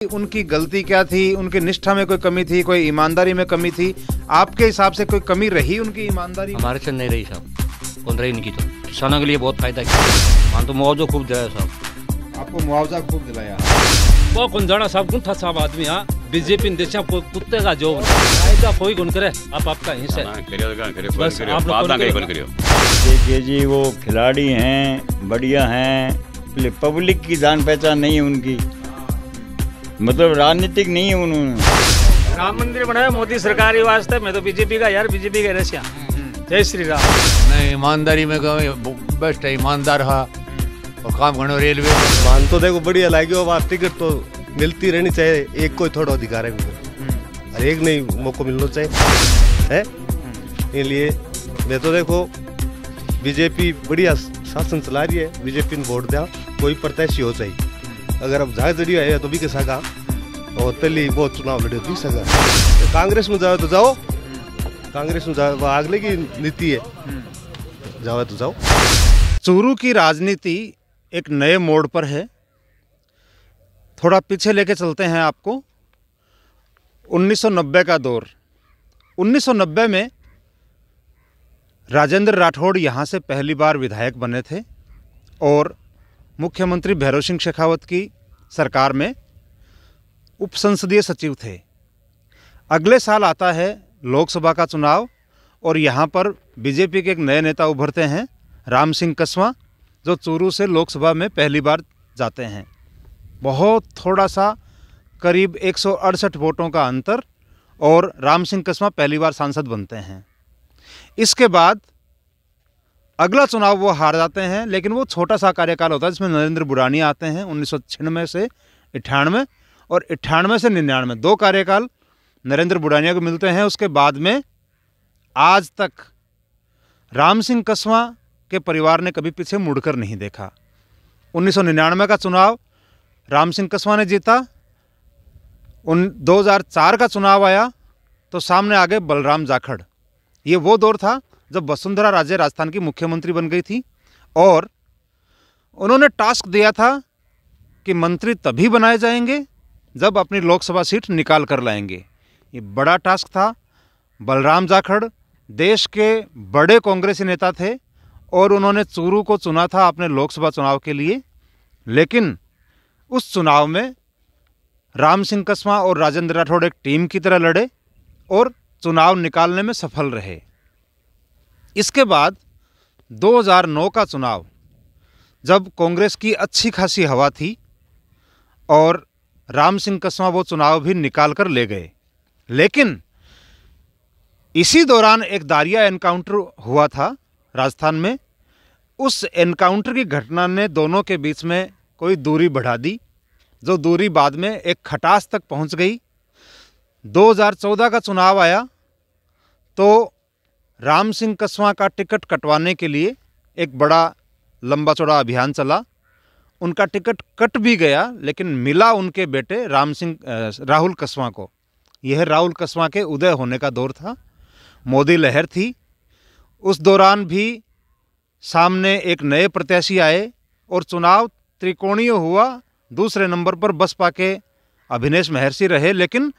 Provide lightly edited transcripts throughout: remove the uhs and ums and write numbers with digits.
उनकी गलती क्या थी, उनकी निष्ठा में कोई कमी थी, कोई ईमानदारी में कमी थी? आपके हिसाब से कोई कमी रही उनकी ईमानदारी? हमारे से नहीं रही साहब, कौन रही इनकी। तो किसानों के लिए बहुत फायदा किया, मान तो मुआवजा खूब दिया साहब। आपको मुआवजा खूब दिलाया? वो कौन जाना साहब, कौन था साहब आदमी। हाँ, बीजेपी ने देशा को कुत्ते का जो फायदा कोई कौन करे। आप आपका यहीं से बस आप लोग करियो। देखिए जी, वो खिलाड़ी हैं, बढ़िया हैं, पब्लिक की जान पहचान नहीं है उनकी, मतलब राजनीतिक नहीं है उन्होंने। राम मंदिर बनाया मोदी सरकार वास्ते, मैं तो बीजेपी का यार, बीजेपी का रसिया। जय श्री राम। नहीं, ईमानदारी में बेस्ट है, ईमानदार है और काम घणो रेलवे मान तो देखो बढ़िया लगी हो। टिकट तो मिलती रहनी चाहिए, एक कोई थोड़ा अधिकार है, हर एक नहीं मौका मिलना चाहिए है। इसलिए मैं तो देखो बीजेपी बढ़िया शासन चला रही है, बीजेपी ने वोट दिया, कोई प्रत्याशी हो चाहिए। अगर अब जाए जरिए है तो भी के सका और पहले बहुत चुनाव लड़े भी सका। तो कांग्रेस में जाओ तो जाओ, कांग्रेस में जाओ, वो अगले की नीति है, जाओ तो जाओ। चूरू की राजनीति एक नए मोड़ पर है। थोड़ा पीछे लेके चलते हैं आपको। 1990 का दौर। 1990 में राजेंद्र राठौड़ यहाँ से पहली बार विधायक बने थे और मुख्यमंत्री भैरव सिंह शेखावत की सरकार में उप संसदीय सचिव थे। अगले साल आता है लोकसभा का चुनाव और यहाँ पर बीजेपी के एक नए नेता उभरते हैं, राम सिंह कसवा, जो चूरू से लोकसभा में पहली बार जाते हैं। बहुत थोड़ा सा, करीब 168 वोटों का अंतर, और राम सिंह कसवा पहली बार सांसद बनते हैं। इसके बाद अगला चुनाव वो हार जाते हैं, लेकिन वो छोटा सा कार्यकाल होता है जिसमें नरेंद्र बुरानिया आते हैं 1996 से 98 और 98 से 99, 2 कार्यकाल नरेंद्र बुरानिया को मिलते हैं। उसके बाद में आज तक राम सिंह कसवा के परिवार ने कभी पीछे मुड़कर नहीं देखा। 1999 का चुनाव राम सिंह कसवा ने जीता। 2004 का चुनाव आया तो सामने आ गए बलराम जाखड़। ये वो दौर था जब वसुंधरा राजे राजस्थान की मुख्यमंत्री बन गई थी और उन्होंने टास्क दिया था कि मंत्री तभी बनाए जाएंगे जब अपनी लोकसभा सीट निकाल कर लाएंगे। ये बड़ा टास्क था। बलराम जाखड़ देश के बड़े कांग्रेसी नेता थे और उन्होंने चूरू को चुना था अपने लोकसभा चुनाव के लिए, लेकिन उस चुनाव में राम सिंह कसवा और राजेंद्र राठौड़ एक टीम की तरह लड़े और चुनाव निकालने में सफल रहे। इसके बाद 2009 का चुनाव, जब कांग्रेस की अच्छी खासी हवा थी और राम सिंह कसवा वो चुनाव भी निकाल कर ले गए, लेकिन इसी दौरान एक दारिया एनकाउंटर हुआ था राजस्थान में। उस एनकाउंटर की घटना ने दोनों के बीच में कोई दूरी बढ़ा दी, जो दूरी बाद में एक खटास तक पहुंच गई। 2014 का चुनाव आया तो राम सिंह कसवा का टिकट कटवाने के लिए एक बड़ा लंबा चौड़ा अभियान चला। उनका टिकट कट भी गया, लेकिन मिला उनके बेटे राहुल कसवा को। यह राहुल कसवा के उदय होने का दौर था, मोदी लहर थी। उस दौरान भी सामने एक नए प्रत्याशी आए और चुनाव त्रिकोणीय हुआ। दूसरे नंबर पर बसपा के अभिनेश महर्षि रहे, लेकिन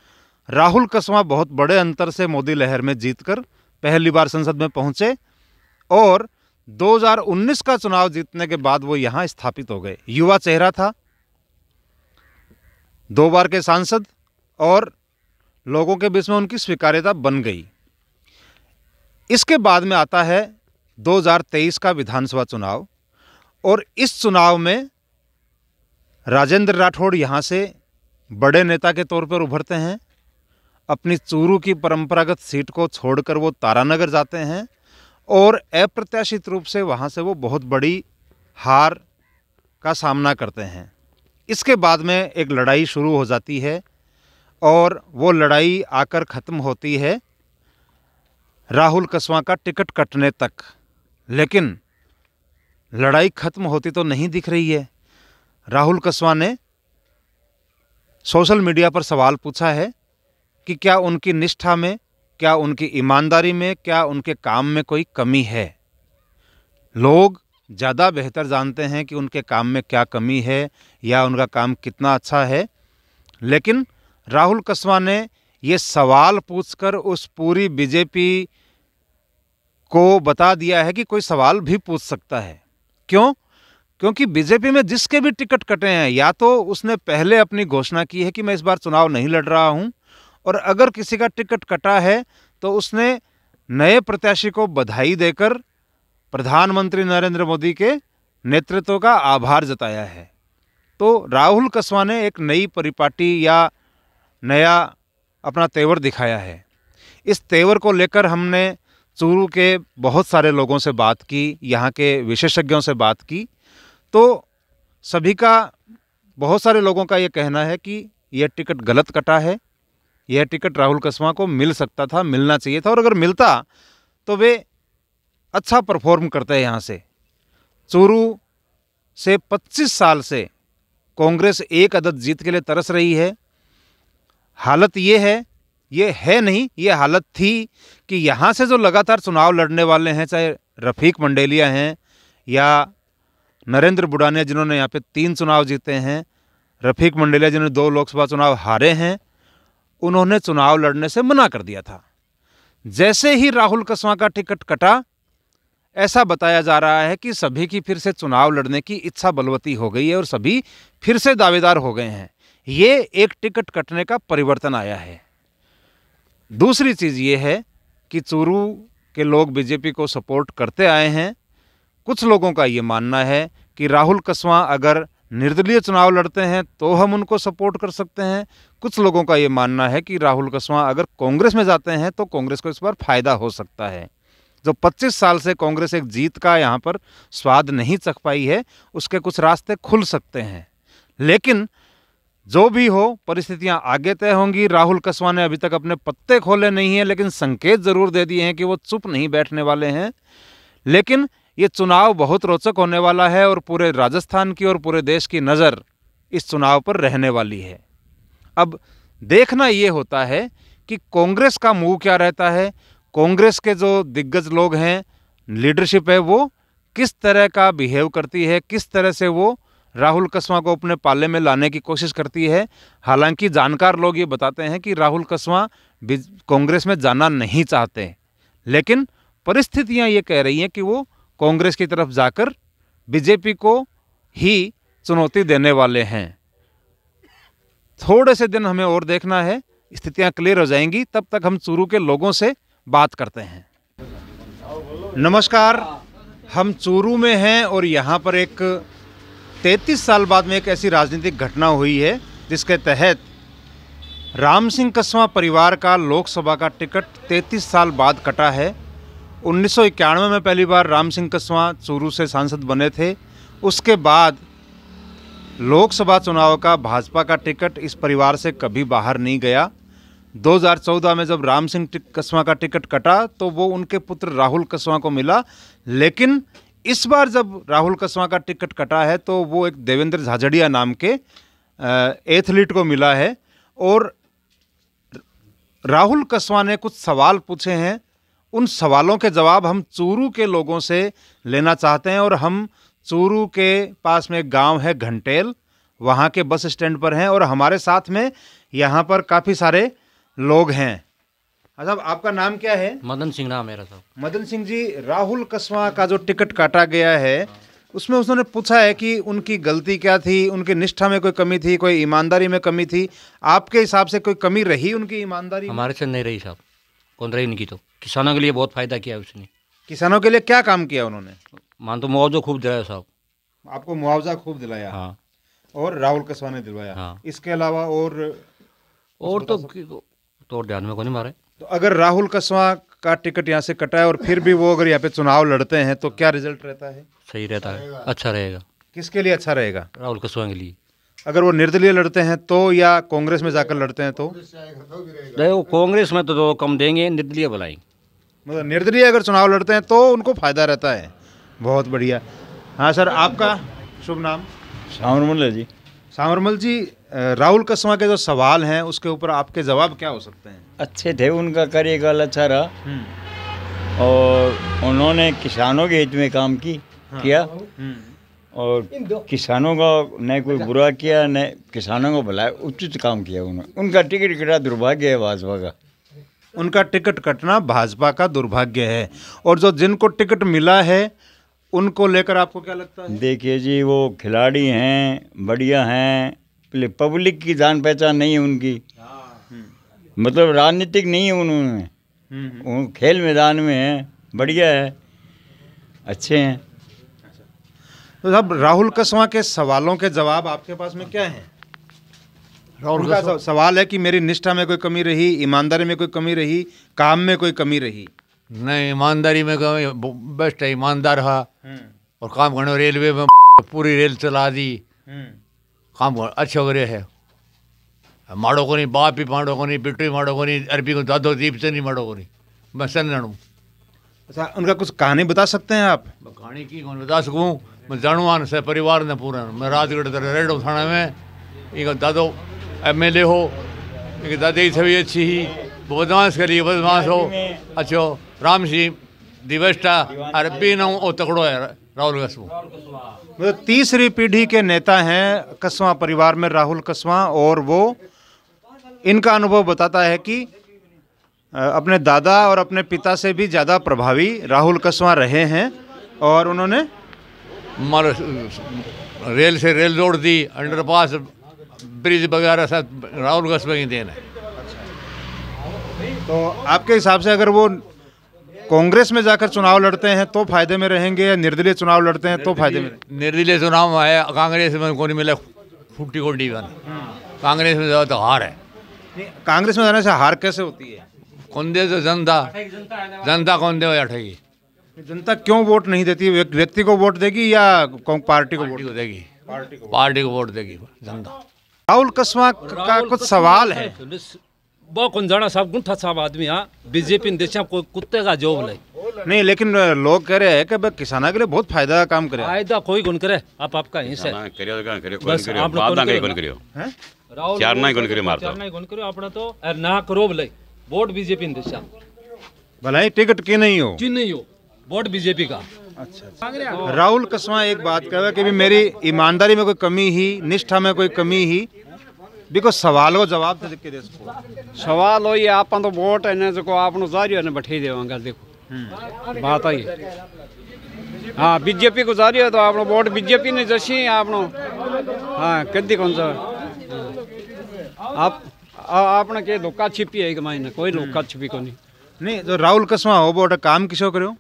राहुल कसवा बहुत बड़े अंतर से मोदी लहर में जीतकर पहली बार संसद में पहुंचे और 2019 का चुनाव जीतने के बाद वो यहाँ स्थापित हो गए। युवा चेहरा था, 2 बार के सांसद, और लोगों के बीच में उनकी स्वीकार्यता बन गई। इसके बाद में आता है 2023 का विधानसभा चुनाव और इस चुनाव में राजेंद्र राठौड़ यहाँ से बड़े नेता के तौर पर उभरते हैं। अपनी चूरू की परंपरागत सीट को छोड़कर वो तारानगर जाते हैं और अप्रत्याशित रूप से वहाँ से वो बहुत बड़ी हार का सामना करते हैं। इसके बाद में एक लड़ाई शुरू हो जाती है और वो लड़ाई आकर ख़त्म होती है राहुल कसवा का टिकट कटने तक। लेकिन लड़ाई ख़त्म होती तो नहीं दिख रही है। राहुल कसवा ने सोशल मीडिया पर सवाल पूछा है कि क्या उनकी निष्ठा में, क्या उनकी ईमानदारी में, क्या उनके काम में कोई कमी है। लोग ज़्यादा बेहतर जानते हैं कि उनके काम में क्या कमी है या उनका काम कितना अच्छा है। लेकिन राहुल कस्वां ने ये सवाल पूछकर उस पूरी बीजेपी को बता दिया है कि कोई सवाल भी पूछ सकता है। क्यों? क्योंकि बीजेपी में जिसके भी टिकट कटे हैं, या तो उसने पहले अपनी घोषणा की है कि मैं इस बार चुनाव नहीं लड़ रहा हूं, और अगर किसी का टिकट कटा है तो उसने नए प्रत्याशी को बधाई देकर प्रधानमंत्री नरेंद्र मोदी के नेतृत्व का आभार जताया है। तो राहुल कस्वां ने एक नई परिपाटी या नया अपना तेवर दिखाया है। इस तेवर को लेकर हमने चूरू के बहुत सारे लोगों से बात की, यहाँ के विशेषज्ञों से बात की, तो सभी का, बहुत सारे लोगों का ये कहना है कि यह टिकट गलत कटा है, यह टिकट राहुल कस्वां को मिल सकता था, मिलना चाहिए था, और अगर मिलता तो वे अच्छा परफॉर्म करते हैं। यहाँ से चूरू से 25 साल से कांग्रेस एक अदद जीत के लिए तरस रही है। हालत ये है नहीं, ये हालत थी कि यहाँ से जो लगातार चुनाव लड़ने वाले हैं, चाहे रफीक मंडेलिया हैं या नरेंद्र बुडानिया जिन्होंने यहाँ पे 3 चुनाव जीते हैं, रफीक मंडेलिया जिन्होंने 2 लोकसभा चुनाव हारे हैं, उन्होंने चुनाव लड़ने से मना कर दिया था। जैसे ही राहुल कस्वां का टिकट कटा, ऐसा बताया जा रहा है कि सभी की फिर से चुनाव लड़ने की इच्छा बलवती हो गई है और सभी फिर से दावेदार हो गए हैं। ये एक टिकट कटने का परिवर्तन आया है। दूसरी चीज़ ये है कि चूरू के लोग बीजेपी को सपोर्ट करते आए हैं। कुछ लोगों का ये मानना है कि राहुल कस्वां अगर निर्दलीय चुनाव लड़ते हैं तो हम उनको सपोर्ट कर सकते हैं। कुछ लोगों का ये मानना है कि राहुल कस्वां अगर कांग्रेस में जाते हैं तो कांग्रेस को इस बार फायदा हो सकता है। जो 25 साल से कांग्रेस एक जीत का यहाँ पर स्वाद नहीं चख पाई है, उसके कुछ रास्ते खुल सकते हैं। लेकिन जो भी हो, परिस्थितियां आगे तय होंगी। राहुल कस्वां ने अभी तक अपने पत्ते खोले नहीं हैं, लेकिन संकेत जरूर दे दिए हैं कि वो चुप नहीं बैठने वाले हैं। लेकिन ये चुनाव बहुत रोचक होने वाला है और पूरे राजस्थान की और पूरे देश की नज़र इस चुनाव पर रहने वाली है। अब देखना ये होता है कि कांग्रेस का मूव क्या रहता है, कांग्रेस के जो दिग्गज लोग हैं, लीडरशिप है, वो किस तरह का बिहेव करती है, किस तरह से वो राहुल कस्वां को अपने पाले में लाने की कोशिश करती है। हालांकि जानकार लोग ये बताते हैं कि राहुल कस्वां कांग्रेस में जाना नहीं चाहते, लेकिन परिस्थितियां ये कह रही हैं कि वो कांग्रेस की तरफ जाकर बीजेपी को ही चुनौती देने वाले हैं। थोड़े से दिन हमें और देखना है, स्थितियां क्लियर हो जाएंगी, तब तक हम चूरू के लोगों से बात करते हैं। नमस्कार, हम चूरू में हैं और यहाँ पर एक 33 साल बाद में एक ऐसी राजनीतिक घटना हुई है जिसके तहत राम सिंह कस्वां परिवार का लोकसभा का टिकट 33 साल बाद कटा है। 1991 में पहली बार राम सिंह कस्वां चूरू से सांसद बने थे। उसके बाद लोकसभा चुनाव का भाजपा का टिकट इस परिवार से कभी बाहर नहीं गया। 2014 में जब राम सिंह कस्वां का टिकट कटा तो वो उनके पुत्र राहुल कस्वां को मिला, लेकिन इस बार जब राहुल कस्वां का टिकट कटा है तो वो एक देवेंद्र झाझड़िया नाम के एथलीट को मिला है। और राहुल कस्वां ने कुछ सवाल पूछे हैं, उन सवालों के जवाब हम चूरू के लोगों से लेना चाहते हैं। और हम चूरू के पास में एक गांव है घंटेल, वहाँ के बस स्टैंड पर हैं और हमारे साथ में यहाँ पर काफ़ी सारे लोग हैं। अच्छा, आपका नाम क्या है? मदन सिंह नाम मेरा साहब। मदन सिंह जी, राहुल कस्वां का जो टिकट काटा गया है उसमें उसने पूछा है कि उनकी गलती क्या थी, उनकी निष्ठा में कोई कमी थी, कोई ईमानदारी में कमी थी। आपके हिसाब से कोई कमी रही उनकी ईमानदारी? हमारे से नहीं रही साहब, कौन रही इनकी। तो किसानों के लिए बहुत फायदा किया उसने। किसानों के लिए क्या काम किया उन्होंने? मान तो मुआवजा खूब दिलाया साहब। आपको मुआवजा खूब दिलाया? हाँ। और राहुल कस्वां ने दिलवाया? हाँ। इसके अलावा और तो ध्यान में को नहीं मारे। तो अगर राहुल कस्वां का टिकट यहाँ से कटा है और फिर भी वो अगर यहाँ पे चुनाव लड़ते हैं तो क्या रिजल्ट रहता है? सही रहता है, अच्छा रहेगा। किसके लिए अच्छा रहेगा? राहुल कस्वां के लिए। अगर वो निर्दलीय लड़ते हैं तो, या कांग्रेस में जाकर लड़ते हैं तो? देखो कांग्रेस में तो कम देंगे, निर्दलीय बुलाएंगे। मतलब निर्दलीय अगर चुनाव लड़ते हैं तो उनको फायदा रहता है। बहुत बढ़िया। हाँ सर, आपका शुभ नाम? सावरमल जी। सावरमल जी, राहुल कस्वां के जो सवाल हैं उसके ऊपर आपके जवाब क्या हो सकते हैं? अच्छे थे, उनका कार्यकाल अच्छा रहा और उन्होंने किसानों के हित में काम किया। और किसानों का न कोई बुरा किया, न किसानों को भला, उचित काम किया उन्होंने। उनका टिकट कटा दुर्भाग्य है भाजपा का। उनका टिकट कटना भाजपा का दुर्भाग्य है। और जो जिनको टिकट मिला है उनको लेकर आपको क्या लगता है? देखिए जी, वो खिलाड़ी हैं, बढ़िया हैं, पब्लिक की जान पहचान नहीं है उनकी, मतलब राजनीतिक नहीं है उन्होंने, वो खेल मैदान में है, बढ़िया है, अच्छे हैं। तो साहब, राहुल कसवा के सवालों के जवाब आपके पास में क्या है? उनका सवाल है कि मेरी निष्ठा में कोई कमी रही, ईमानदारी में कोई कमी रही, काम में कोई कमी रही? नहीं, ईमानदारी में कमी बेस्ट है, ईमानदार है और काम करने। रेलवे में पूरी रेल चला दी, काम अच्छा हो रहा है। माड़ो को नहीं, बाप भी माड़ो को नहीं, बिट्टू माड़ो को नहीं, अरबी को दादो दीप से नहीं माड़ो को नहीं, मैं सन्नू। अच्छा, उनका कुछ कहानी बता सकते हैं आप? कहानी की कौन बता सकूँ? मैं जानवान से परिवार ने पूरा, मैं राजगढ़ रेडो थाना में, एक दादो MLA हो, एक दादी छवि अच्छी ही, बदमाश करिए, बदमाश हो अच्छो, राम सिंह दिवस्टा अरबी न ओ तकड़ो है राहुल कसवा। मतलब तीसरी पीढ़ी के नेता हैं कसवा परिवार में राहुल कसवा, और वो इनका अनुभव बताता है कि अपने दादा और अपने पिता से भी ज़्यादा प्रभावी राहुल कसवा रहे हैं। और उन्होंने मारो रेल से रेल जोड़ दी, अंडरपास ब्रिज वगैरह सब राहुल कसवा की देन है। तो आपके हिसाब से अगर वो कांग्रेस में जाकर चुनाव लड़ते हैं तो फायदे में रहेंगे, या निर्दलीय चुनाव लड़ते हैं तो फायदे में? निर्दलीय चुनाव है, कांग्रेस में को नहीं मिला फूटी कोटी बन, कांग्रेस में ज़्यादा तो हार है। कांग्रेस में जाने से हार कैसे होती है? कौन दे तो जनता कौन दे ठगी। जनता क्यों वोट नहीं देती? व्यक्ति को वोट देगी या पार्टी को वोट देगी? पार्टी को वोट देगी जनता। राहुल कसवा का कुछ सवाल है। वो कौन जाना साहब गुंठा साहब आदमी बीजेपी ने देशा कोई कुत्ते का जॉब ले नहीं, लेकिन लोग कह रहे हैं कि किसानों के लिए बहुत फायदा काम करे। फायदा कोई गुण करे, आप आपका हिस्सा बस आप अपना तो ना करो भले वोट बीजेपी ने देशा, भला ही टिकट की नहीं हो जी नहीं हो, वोट बीजेपी का। अच्छा, राहुल कसवा एक बात कहे कि भी मेरी ईमानदारी में कोई कमी ही, निष्ठा में कोई कमी ही, बिको सवाल को जवाब तो के दे सको। सवाल हो ये आप तो वोट है ने जो आपनो जारी ने बैठे देवांगा। देखो बात आई, हाँ बीजेपी को जारी है तो आपनो वोट बीजेपी ने जैसी आपनो, हाँ कदी कौन सा आप आपने के धोखा छिपी है कि मायने कोई धोखा छिपी को नहीं। जो राहुल कसवा हो वोट काम किसो करो?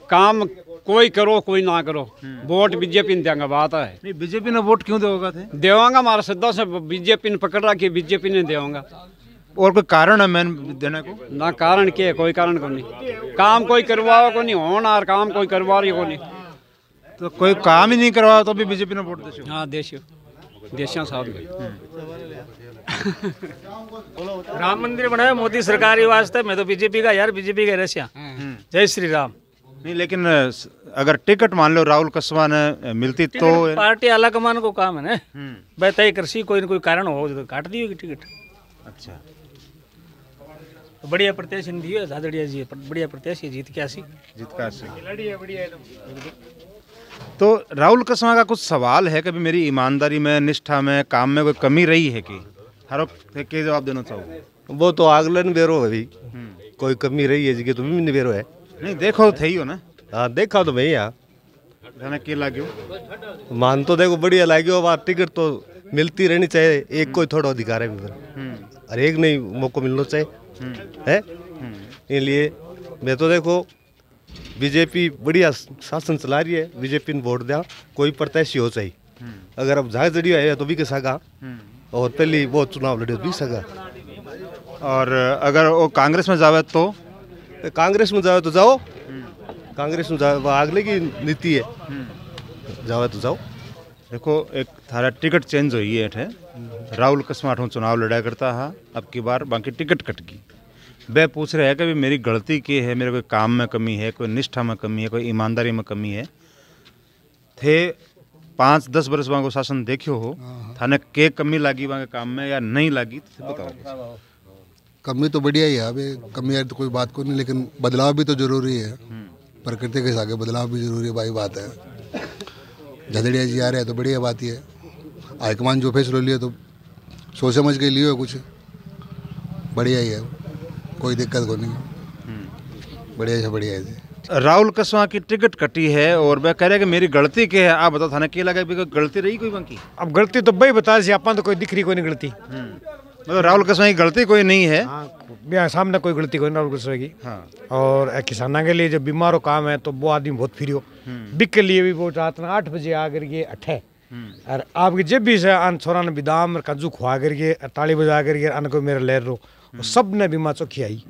काम कोई करो कोई ना करो, वोट बीजेपी ने देंगे। बात है नहीं, बीजेपी ने वोट क्यों दोगा थे? देवांगा हमारा सिद्धा से बीजेपी ने पकड़ रखी, बीजेपी ने देवांगा। और कोई कारण है मैंने देने को? ना कारण के कोई कारण को नहीं, काम कोई करवाओ को नहीं होना और काम कोई करवा रही को नहीं, तो कोई काम ही नहीं करवाओ तो भी बीजेपी ने वोट दे? हाँ देशिया साहब राम मंदिर बनाया मोदी सरकार के वास्ते, मैं तो बीजेपी का यार, बीजेपी का रसिया। जय श्री राम। नहीं, लेकिन अगर टिकट मान लो राहुल कसवा ने मिलती तो पार्टी आला कमान को काम है ना, भाई तय कृषि कोई न कोई कारण हो तो काट दी होगी टिकट। अच्छा, तो बढ़िया प्रत्याशी ने दिए झादड़िया जी, बढ़िया प्रत्याशी जीत के आसी। तो राहुल कसवा का कुछ सवाल है कि मेरी ईमानदारी में, निष्ठा में, काम में कोई कमी रही है कि? हर के जवाब देना चाहो। वो तो आगलन बेरो है भाई, कोई कमी रही है जी तो भी बेरो है। नहीं देखो थे ही हो ना? हाँ देखा तो भैया, के लाग्यो मान तो देखो बढ़िया लाग्यो। बात टिकट तो मिलती रहनी चाहिए, एक कोई थोड़ा अधिकार है और एक नहीं मौका मिलना चाहिए है। इसलिए मैं तो देखो बीजेपी बढ़िया शासन चला रही है, बीजेपी ने वोट दिया, कोई प्रत्याशी हो चाहिए। अगर अब झाग जड़ी है तो भी के सका, और पहले वो चुनाव लड़े तो भी सका। और अगर वो कांग्रेस में जावे तो कांग्रेस में जाओ तो जाओ, कांग्रेस में जाओ, अगले की नीति है, जाओ तो जाओ। देखो एक थारा टिकट चेंज हुई है, राहुल कसवा चुनाव लड़ा करता है, अब की बार बाकी टिकट कट गई। वे पूछ रहे हैं कि मेरी गलती की है, मेरे कोई काम में कमी है, कोई निष्ठा में कमी है, कोई ईमानदारी में कमी है। थे 5-10 वर्ष वहाँ को शासन देखियो हो, थाने के कमी लगी वहाँ के काम में या नहीं लगी, तो बताओ। कमी तो बढ़िया ही है, अभी कमी है तो कोई बात को नहीं, लेकिन बदलाव भी तो जरूरी है, प्रकृति के आगे बदलाव भी जरूरी है, भाई बात है। झदड़िया जी आ रहे हैं तो बढ़िया बात ही है। हाईकमान जो फैसला लिया तो सोच समझ के लिए कुछ बढ़िया ही है, कोई दिक्कत को नहीं, बढ़िया से बढ़िया है। राहुल कसवा की टिकट कटी है और वह कह रहे हैं कि मेरी गलती क्या है, आप बताओ थाने क्या लगा कि गलती रही कोई बाकी? अब गलती तो भाई बता सी अपन तो कोई दिख रही कोई नहीं गलती। मतलब राहुल कसवा की गलती कोई नहीं है। हाँ, सामने कोई गलती कोई नहीं राहुल कसवा की। हाँ। और किसानों के लिए जब बीमारों काम है तो वो आदमी बहुत फ्री हो, बिक के लिए भी वो रात 8 बजे आकर के अठे और आपके जब भी से अन छोरा ने बिदाम काजू खुआ करके ताली बजा करके अन को मेरा लहर रो सब ने बीमा चौखी आई।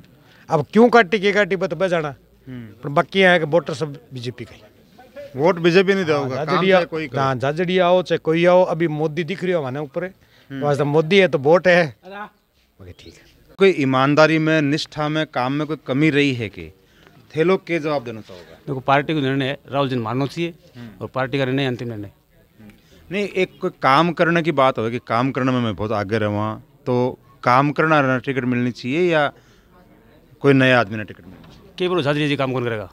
अब क्यों काटी के काटी बता बजाना, पर बाकी है कि वोटर सब बीजेपी का ही। वोट बीजेपी नहीं देगा, झाझड़िया आओ चाहे कोई आओ, अभी मोदी दिख रही हो माने ऊपर तो मोदी है तो वोट है, ठीक है। कोई ईमानदारी में, निष्ठा में, काम में कोई कमी रही है कि थे लोग के जवाब देना चाहोगे? देखो पार्टी का निर्णय राहुल जी मानना चाहिए और पार्टी का निर्णय अंतिम निर्णय नहीं। एक कोई काम करने की बात हो कि काम करने में मैं बहुत आगे रहा, तो काम करना रहना टिकट मिलनी चाहिए या कोई नया आदमी ने टिकट मिलनी चाहिए? केवल झाझड़िया जी काम कौन करेगा?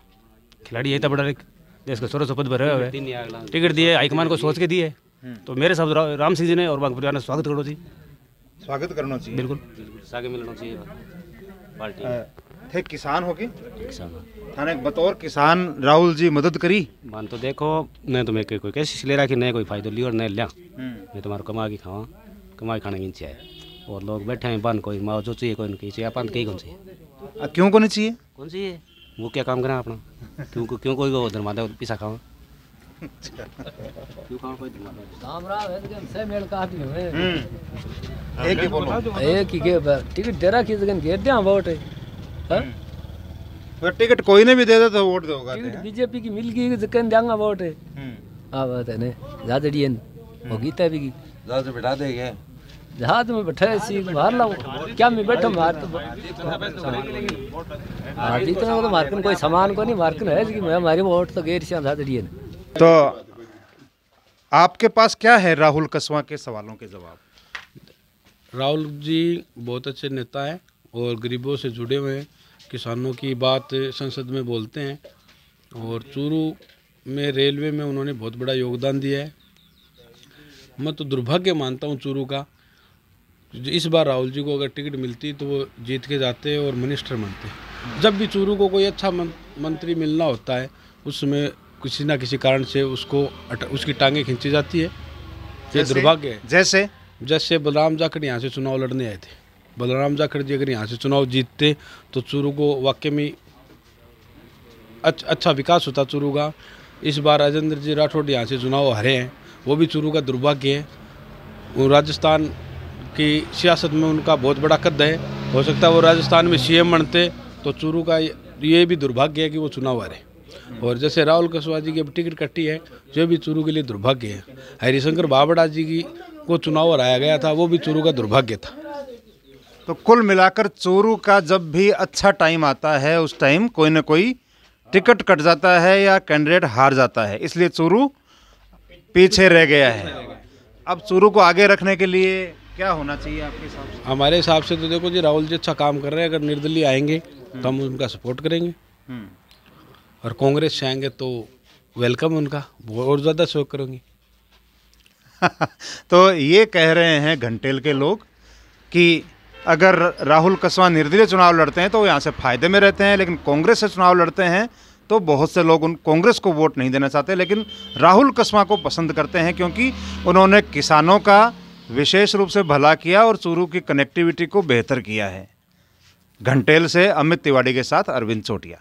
खिलाड़ी है इतना बड़ा देश का 1600 पद भरे हुए, टिकट दिए हाईकमान को सोच के दिए, तो मेरे साथ राम सिंह जी ने और बाकी परिवार ने स्वागत करना चाहिए। स्वागत करना चाहिए, बिल्कुल आगे मिलना चाहिए पार्टी। थे किसान हो के थाने बतौर किसान राहुल जी मदद करी? मान तो देखो नहीं तो मैं कोई कैसे ले रहा कि नहीं कोई फायदा लिया और नहीं लिया, मैं तुम्हारा कमा के खावा, कमा के खाने की चाहिए और लोग बैठे हैं बन कोई माओ जो चाहिए कोई नहीं चाहिए, अपन कहीं कौन चाहिए? क्यों को नहीं चाहिए? कौन चाहिए वो क्या काम करा अपना? क्यों कोई वो धर्मादा पिसा खावा? एक ही टिकट दे रखी घेर दिया वोट है। टिकट कोई ने भी दे दे तो वोट दोगा? बीजेपी की मिल गई जकन देंगा वोट है। हाँ बात है ने झाझड़िया वो गीता भी जहाज में बैठा देंगे, जहाज में बैठे सी मार लो क्या मैं बैठो मार तो जितना तो मार्कन कोई सामान को नहीं मार्कन है कि मैं हमारी वोट तो गैर से झाझड़िया ने। तो आपके पास क्या है राहुल कसवा के सवालों के जवाब? राहुल जी बहुत अच्छे नेता हैं और गरीबों से जुड़े हुए हैं, किसानों की बात संसद में बोलते हैं और चूरू में रेलवे में उन्होंने बहुत बड़ा योगदान दिया है। मैं तो दुर्भाग्य मानता हूँ चूरू का, इस बार राहुल जी को अगर टिकट मिलती तो वो जीत के जाते और मिनिस्टर बनते। जब भी चूरू को कोई अच्छा मंत्री मिलना होता है उसमें किसी ना किसी कारण से उसकी टांगें खींची जाती है, ये दुर्भाग्य है। जैसे बलराम जाखड़ यहाँ से चुनाव लड़ने आए थे, बलराम जाखड़ जी अगर यहाँ से चुनाव जीतते तो चूरू को वाकई में अच्छा विकास होता चूरू का। इस बार राजेंद्र जी राठौड़ यहाँ से चुनाव हारे हैं, वो भी चूरू का दुर्भाग्य है। वो राजस्थान की सियासत में उनका बहुत बड़ा कद है, हो सकता है वो राजस्थान में सीएम बनते तो चूरू का ये भी दुर्भाग्य है कि वो चुनाव हारे। और जैसे राहुल कसवा जी की अब टिकट कटी है जो भी चूरू के लिए दुर्भाग्य है। हरिशंकर बाबड़ा जी की को चुनाव हराया गया था, वो भी चूरू का दुर्भाग्य था। तो कुल मिलाकर चूरू का जब भी अच्छा टाइम आता है उस टाइम कोई ना कोई टिकट कट जाता है या कैंडिडेट हार जाता है, इसलिए चूरू पीछे रह गया है। अब चूरू को आगे रखने के लिए क्या होना चाहिए आपके हिसाब से? हमारे हिसाब से तो देखो जी राहुल जी अच्छा काम कर रहे हैं, अगर निर्दलीय आएंगे तो हम उनका सपोर्ट करेंगे और कांग्रेस से आएंगे तो वेलकम उनका और ज़्यादा सहयोग करेंगे। तो ये कह रहे हैं घंटेल के लोग कि अगर राहुल कसवा निर्दलीय चुनाव लड़ते हैं तो वो यहाँ से फायदे में रहते हैं, लेकिन कांग्रेस से चुनाव लड़ते हैं तो बहुत से लोग उन कांग्रेस को वोट नहीं देना चाहते, लेकिन राहुल कसवा को पसंद करते हैं क्योंकि उन्होंने किसानों का विशेष रूप से भला किया और चूरू की कनेक्टिविटी को बेहतर किया है। घंटेल से अमित तिवारी के साथ अरविंद चोटिया।